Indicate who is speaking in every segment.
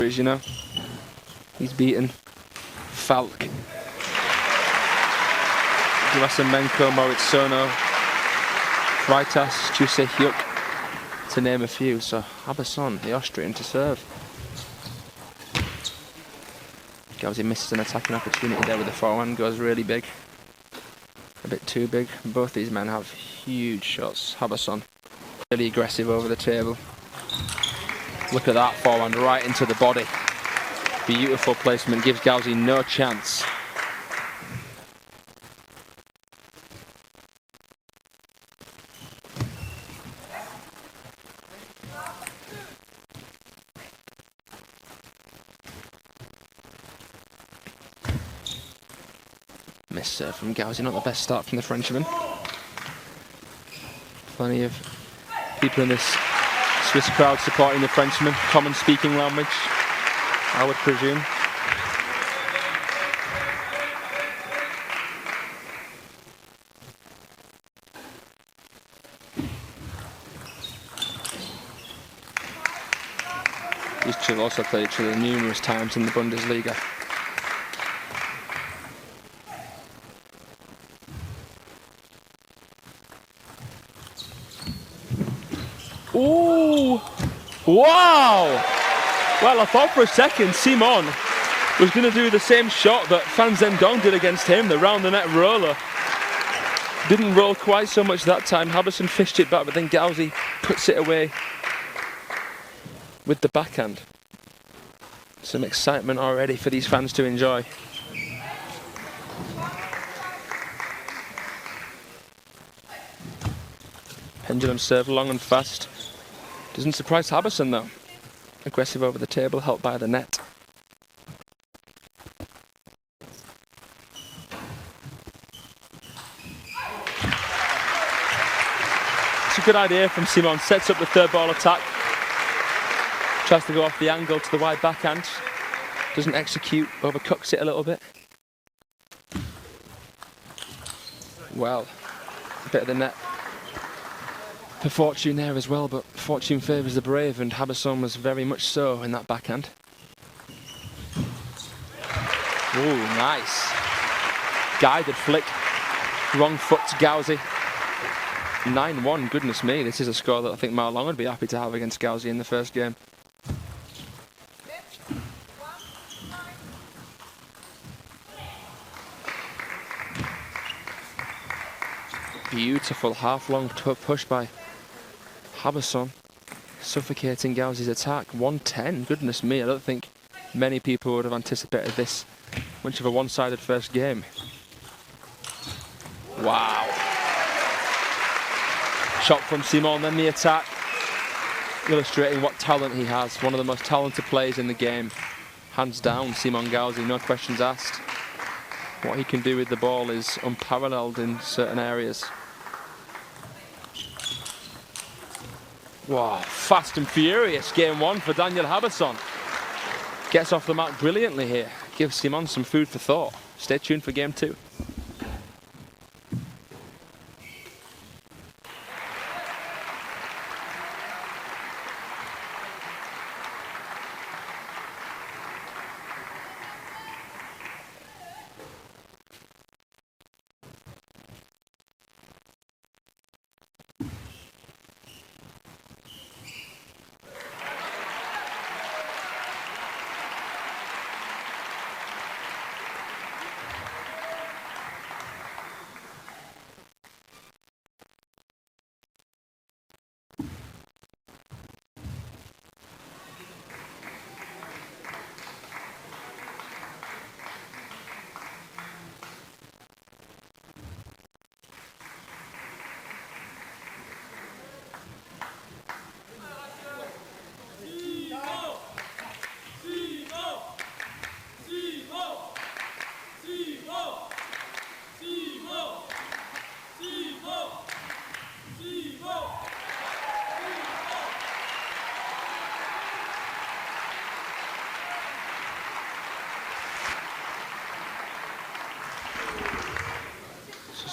Speaker 1: You know, he's beaten Falk, Gerasimenko, Moritsono, Freitas, Chusehyuk, to name a few. So Habesohn, the Austrian, to serve. Gauzy misses an attacking opportunity there with the forehand, goes really big. A bit too big. Both these men have huge shots. Habesohn, really aggressive over the table. Look at that forehand right into the body. Beautiful placement, gives Gauzy no chance. Miss serve from Gauzy, not the best start from the Frenchman. Plenty of people in this Swiss crowd supporting the Frenchman, common speaking language, I would presume. These two have also played each other numerous times in the Bundesliga. Ooh! Wow! Well, I thought for a second Simon was going to do the same shot that Fan Zhendong did against him, the round-the-net roller. Didn't roll quite so much that time. Habesohn fished it back, but then Gauzy puts it away with the backhand. Some excitement already for these fans to enjoy. Pendulum serve long and fast. Doesn't surprise Habesohn though. Aggressive over the table, helped by the net. It's a good idea from Simon. Sets up the third ball attack. Tries to go off the angle to the wide backhand. Doesn't execute, overcooks it a little bit. Well, a bit of the net for fortune there as well, but fortune favours the brave, and Habesohn was very much so in that backhand. Ooh, nice. Guided flick. Wrong foot to Gauzy. 9-1, goodness me. This is a score that I think Marlon would be happy to have against Gauzy in the first game. Beautiful half-long push by Habesohn, suffocating Gauzy's attack. 110, goodness me. I don't think many people would have anticipated this much of a one-sided first game. Wow. Shot from Simon, then the attack, illustrating what talent he has. One of the most talented players in the game. Hands down, Simon Gauzy, no questions asked. What he can do with the ball is unparalleled in certain areas. Wow, fast and furious game one for Daniel Habesohn. Gets off the mark brilliantly here. Gives Simon some food for thought. Stay tuned for game two.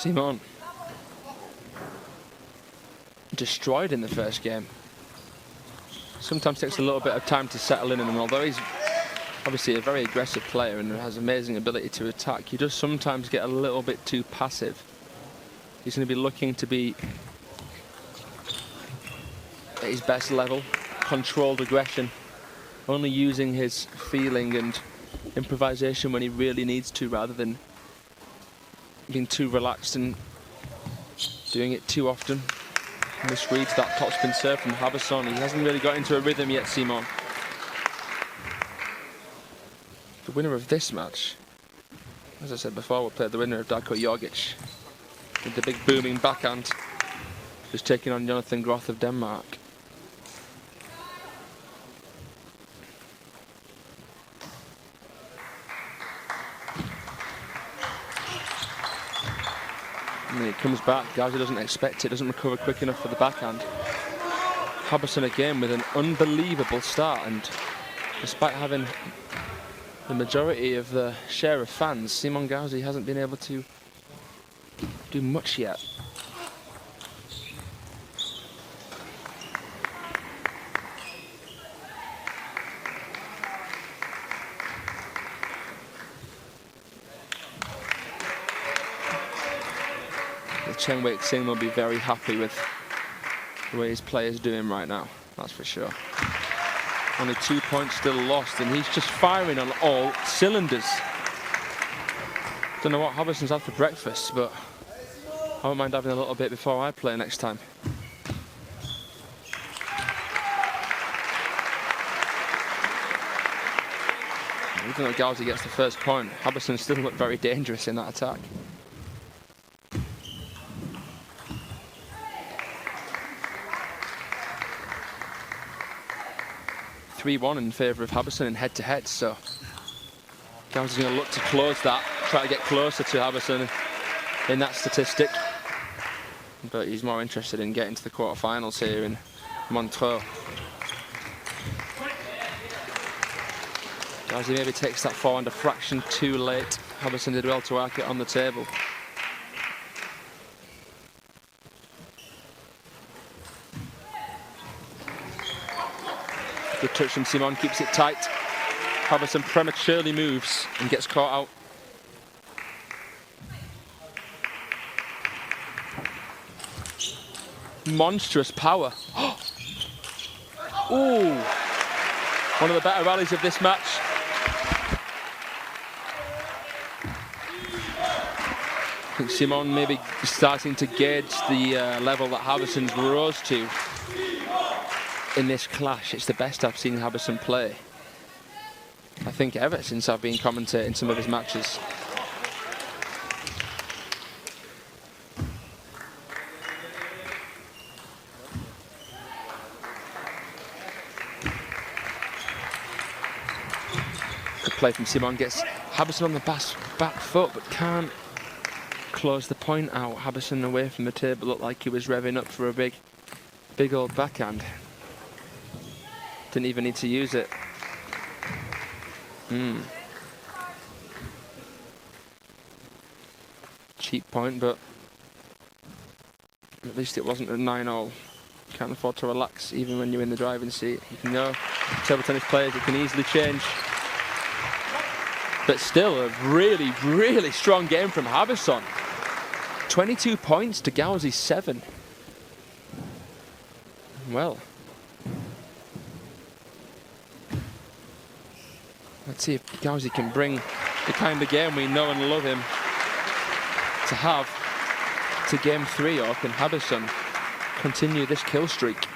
Speaker 1: Simon destroyed in the first game. Sometimes takes a little bit of time to settle in, and although he's Obviously a very aggressive player and has amazing ability to attack. He does sometimes get a little bit too passive. He's going to be looking to be at his best level, controlled aggression, only using his feeling and improvisation when he really needs to, rather than being too relaxed and doing it too often. Misreads that topspin serve from Habesohn. He hasn't really got into a rhythm yet, Simon. The winner of this match, as I said before, will play the winner of Darko Jorgic with the big booming backhand, who's taking on Jonathan Groth of Denmark. And then it comes back. Gauzy doesn't expect it, doesn't recover quick enough for the backhand. Habesohn again with an unbelievable start, and despite having the majority of the share of fans, Simon Gauzy hasn't been able to do much yet. Chen Wei-Xing will be very happy with the way his player's doing right now, that's for sure. Only 2 points still lost, and he's just firing on all cylinders. Don't know what Habesohn's had for breakfast, but I won't mind having a little bit before I play next time. Even though Gauzy gets the first point, Habesohn still looked very dangerous in that attack. (3-1) in favour of Habesohn in head-to-head, so Gauzy's going to look to close that, try to get closer to Habesohn in that statistic. But he's more interested in getting to the quarterfinals here in Montreux. Gauzy maybe takes that forehand a fraction too late. Habesohn did well to arc it on the table. Good touch from Simon, keeps it tight. Habesohn prematurely moves and gets caught out. Monstrous power. Ooh, one of the better rallies of this match. I think Simon maybe starting to gauge the level that Habesohn's rose to in this clash. It's the best I've seen Habesohn play, I think, ever since I've been commentating some of his matches. Good play from Simon, gets Habesohn on the back foot, but can't close the point out. Habesohn away from the table looked like he was revving up for a big old backhand. Didn't even need to use it. Cheap point, but at least it wasn't a 9-all. Can't afford to relax even when you're in the driving seat. You can know, table tennis players, it can easily change. But still a really, really strong game from Habesohn. 22 points to Gauzy's 7. Well, let's see if Gauzy can bring the kind of game we know and love him to have to game 3, or can Habesohn continue this kill streak?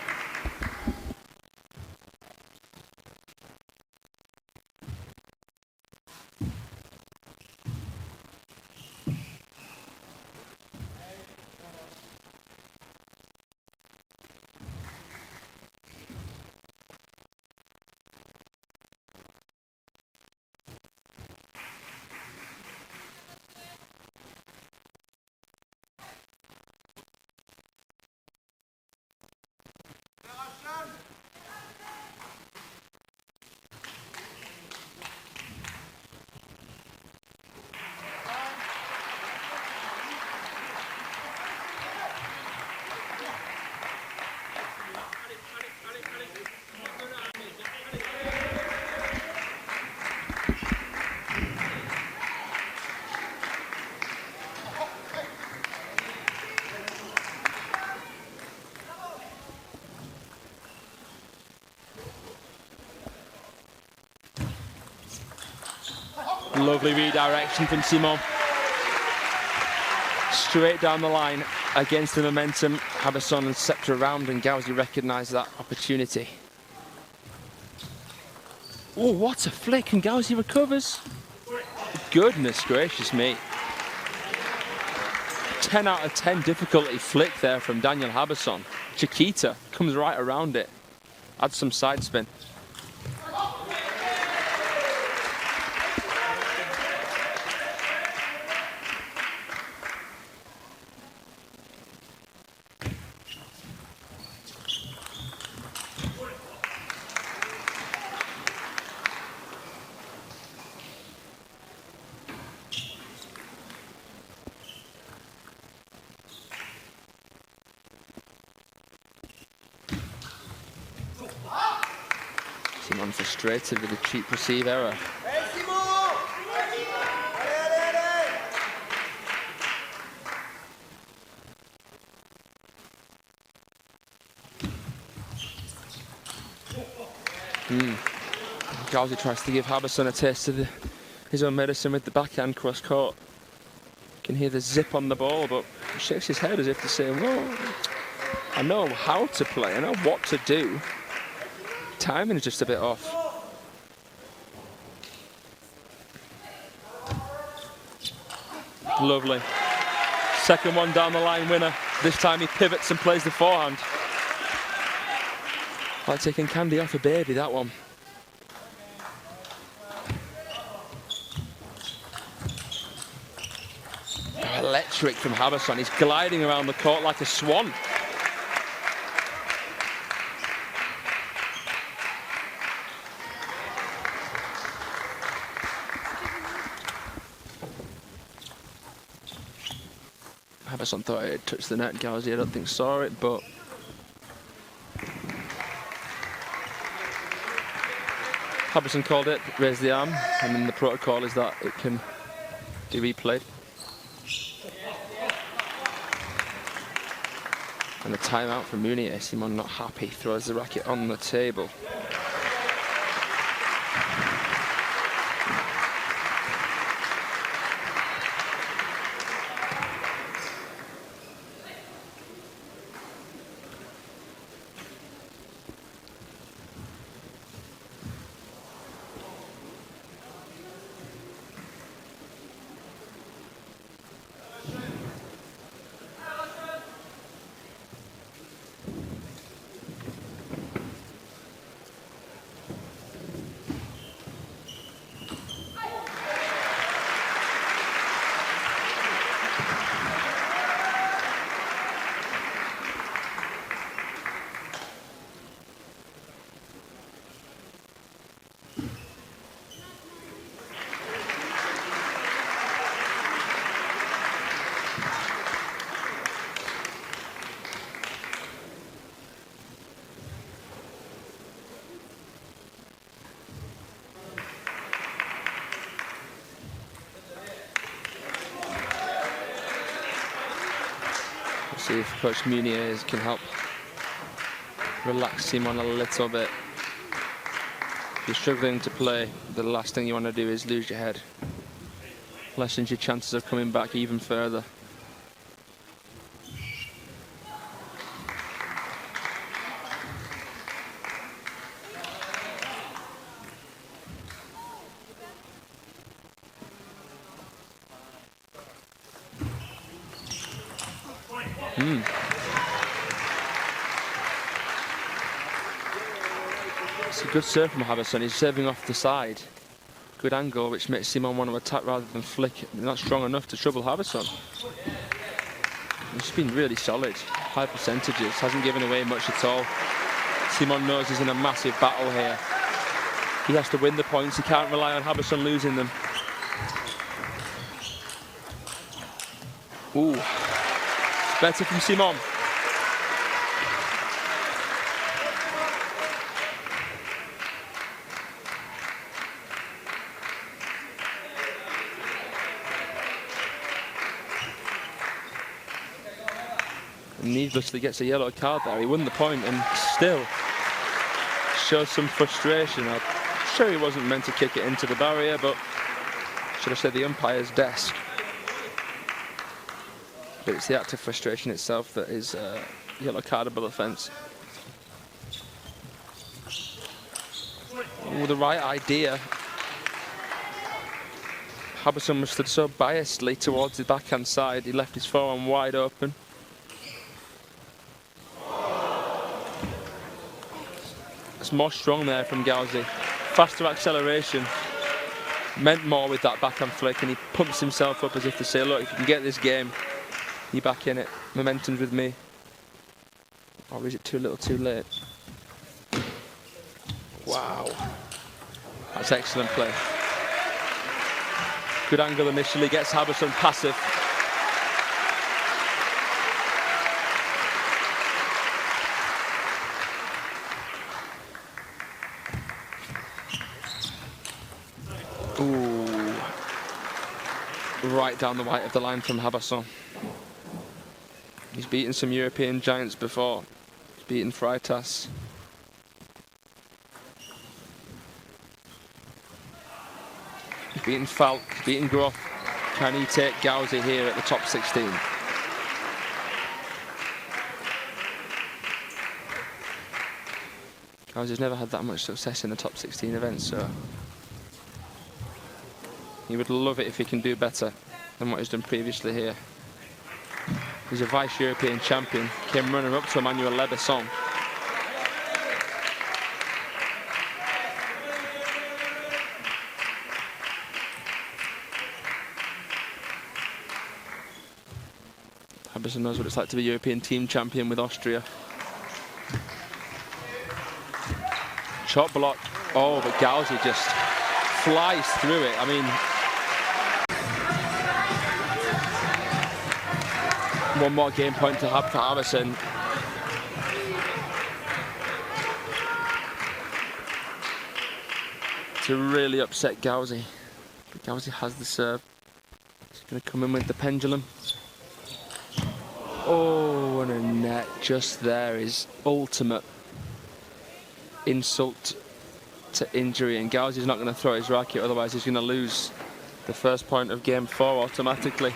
Speaker 1: Lovely redirection from Simon. Straight down the line against the momentum. Habesohn and scepter around, and Gauzy recognised that opportunity. Oh, what a flick, and Gauzy recovers. Goodness gracious me. 10 out of 10 difficulty flick there from Daniel Habesohn. Chiquita comes right around it. Adds some side spin. Simon frustrated with the cheap receive error. Gauzy tries to give Habesohn a taste of his own medicine with the backhand cross court. You can hear the zip on the ball, but he shakes his head as if to say, well, I know how to play, I know what to do. Timing is just a bit off. Lovely. Second one down the line winner. This time he pivots and plays the forehand. Like taking candy off a baby, that one. Electric from Habesohn. He's gliding around the court like a swan. Habesohn thought it had touched the net. Gauzy, I don't think saw it, but Habesohn called it, raised the arm, and then the protocol is that it can be replayed. And a timeout from Munier. Simon not happy, throws the racket on the table. See if Coach Munier can help relax Simon a little bit. If you're struggling to play, the last thing you want to do is lose your head. Lessens your chances of coming back even further. It's a good serve from Habesohn. He's serving off the side. Good angle, which makes Simon want to attack rather than flick. Not strong enough to trouble Habesohn. He's been really solid. High percentages. Hasn't given away much at all. Simon knows he's in a massive battle here. He has to win the points. He can't rely on Habesohn losing them. Ooh. Better from Simon. Needlessly gets a yellow card there. He won the point and still shows some frustration. I'm sure he wasn't meant to kick it into the barrier, but Should have said the umpire's desk. But it's the act of frustration itself that is yellow cardable offence. With the right idea, Habesohn was stood so biasedly towards the backhand side, he left his forehand wide open. It's more strong there from Gauzy. Faster acceleration. Meant more with that backhand flick, and he pumps himself up as if to say, look, if you can get this game, you're back in it. Momentum's with me. Or is it too little too late? Wow. That's excellent play. Good angle initially, gets Habesohn passive. Ooh. Right down the white of the line from Habesohn. He's beaten some European giants before. He's beaten Freitas. He's beaten Falk, he's beaten Groth. Can he take Gauzy here at the top 16? Gauzy's never had that much success in the top 16 events, so he would love it if he can do better than what he's done previously here. He's a vice-European champion, came runner-up to Emmanuel Habesohn. Habesohn knows what it's like to be European team champion with Austria. Chop block. Oh, but Gauzy just flies through it. I mean, one more game point to have for Habesohn. To really upset Gauzy. But Gauzy has the serve. He's going to come in with the pendulum. Oh, and a net just there is ultimate insult to injury. And Gauzy's not going to throw his racket, otherwise he's going to lose the first point of game 4 automatically.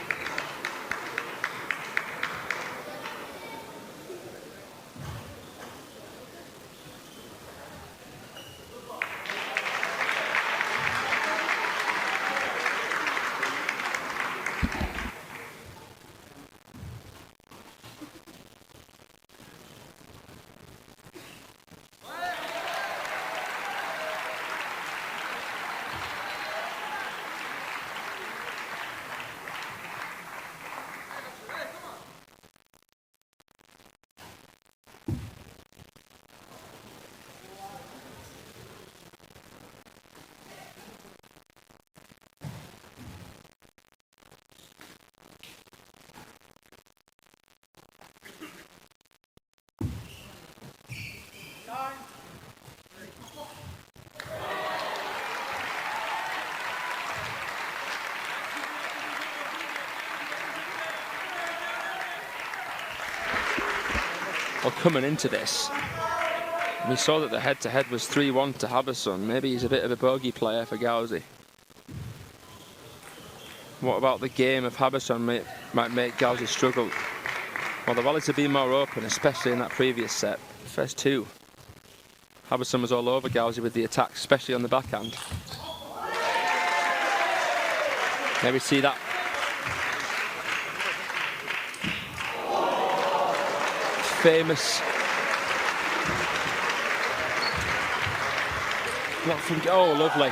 Speaker 1: Well, coming into this, we saw that the head-to-head was 3-1 to Habesohn. Maybe he's a bit of a bogey player for Gauzy. What about the game of Habesohn might make Gauzy struggle? Well, the volleys have been more open, especially in that previous set. The first two, Habesohn was all over Gauzy with the attacks, especially on the backhand. There we see that. Famous block from, oh, lovely.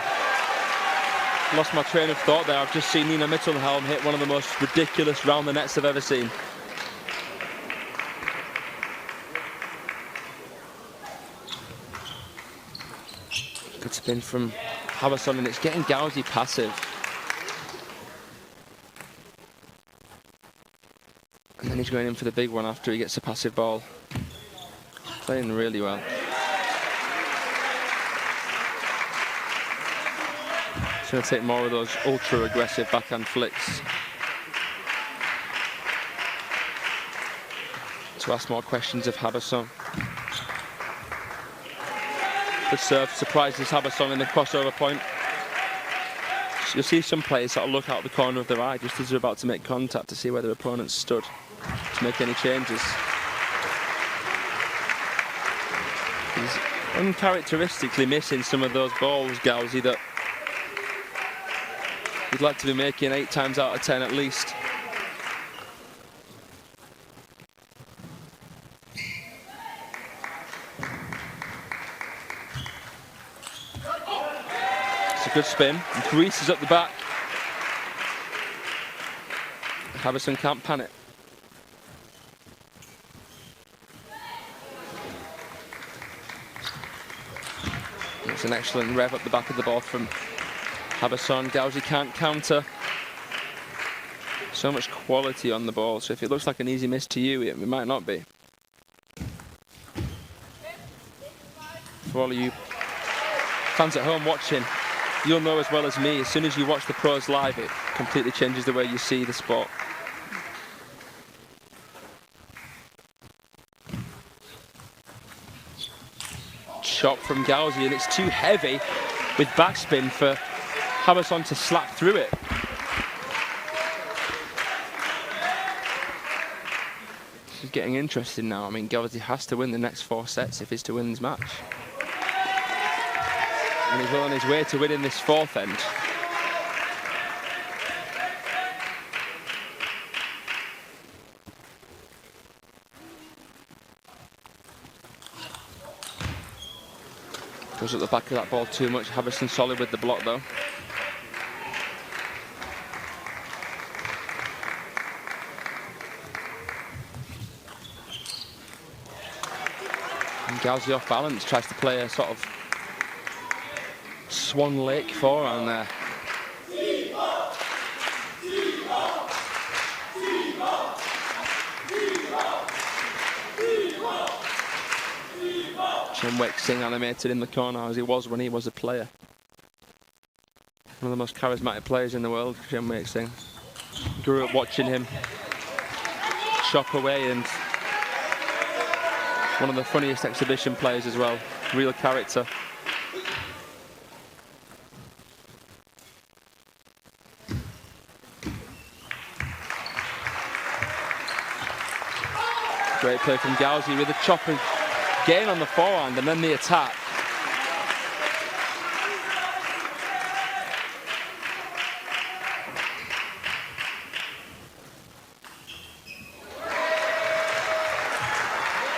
Speaker 1: Lost my train of thought there. I've just seen Nina Mittelhelm hit one of the most ridiculous round the nets I've ever seen. Good spin from Habesohn, and it's getting Gauzy passive. And then he's going in for the big one after he gets a passive ball. Playing really well. He's going to take more of those ultra-aggressive backhand flicks to ask more questions of Habesohn. The serve surprises Habesohn in the crossover point. You'll see some players sort of look out the corner of their eye just as they're about to make contact to see where their opponent's stood to make any changes. He's uncharacteristically missing some of those balls, Gauzy, that he'd like to be making 8 times out of 10 at least. It's a good spin. And Greases up the back. Habesohn can't panic. It's an excellent rev up the back of the ball from Habesohn. Gauzy can't counter. So much quality on the ball, so if it looks like an easy miss to you, it might not be. For all of you fans at home watching, you'll know as well as me, as soon as you watch the pros live, it completely changes the way you see the sport. Shot from Gauzy, and it's too heavy with backspin for Habesohn to slap through it. This is getting interesting now. I mean, Gauzy has to win the next 4 sets if he's to win this match. And he's well on his way to winning this 4th end. Goes at the back of that ball too much. Habesohn solid with the block though. And Gauzy off balance, tries to play a sort of Swan Lake forehand there. Chenwek Singh animated in the corner as he was when he was a player. One of the most charismatic players in the world, Chenwek Singh. Grew up watching him chop away, and one of the funniest exhibition players as well. Real character. Great play from Gauzy with a chopping gain on the forehand and then the attack.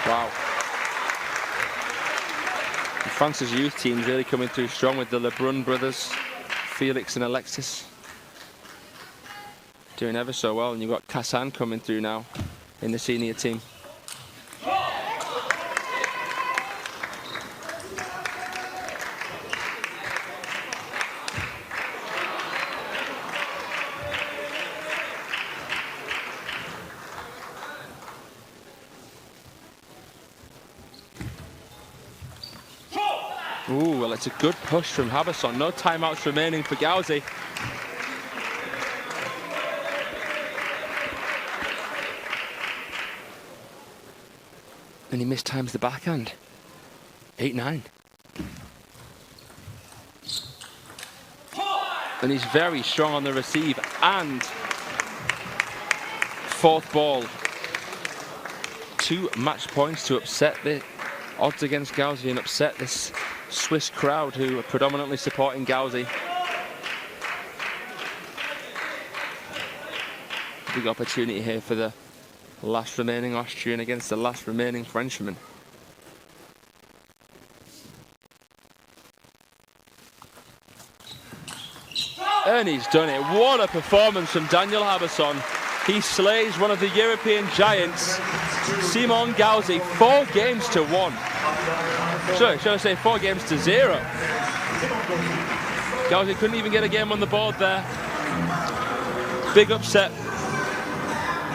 Speaker 1: Wow. And France's youth team's really coming through strong with the Lebrun brothers, Felix and Alexis. Doing ever so well, and you've got Kassan coming through now in the senior team. Ooh, well, it's a good push from Habesohn. No timeouts remaining for Gauzy. And he mistimes the backhand. 8-9. And he's very strong on the receive. And 4th ball. 2 match points to upset the odds against Gauzy and upset this Swiss crowd who are predominantly supporting Gauzy. Big opportunity here for the last remaining Austrian against the last remaining Frenchman. And he's done it. What a performance from Daniel Habesohn. He slays one of the European giants, Simon Gauzy, 4 games to 1. Sorry, should I say 4 games to 0. Gauzy couldn't even get a game on the board there. Big upset.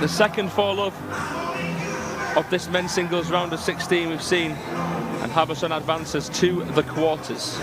Speaker 1: The second fall-up of this men's singles round of 16 we've seen. And Habesohn advances to the quarters.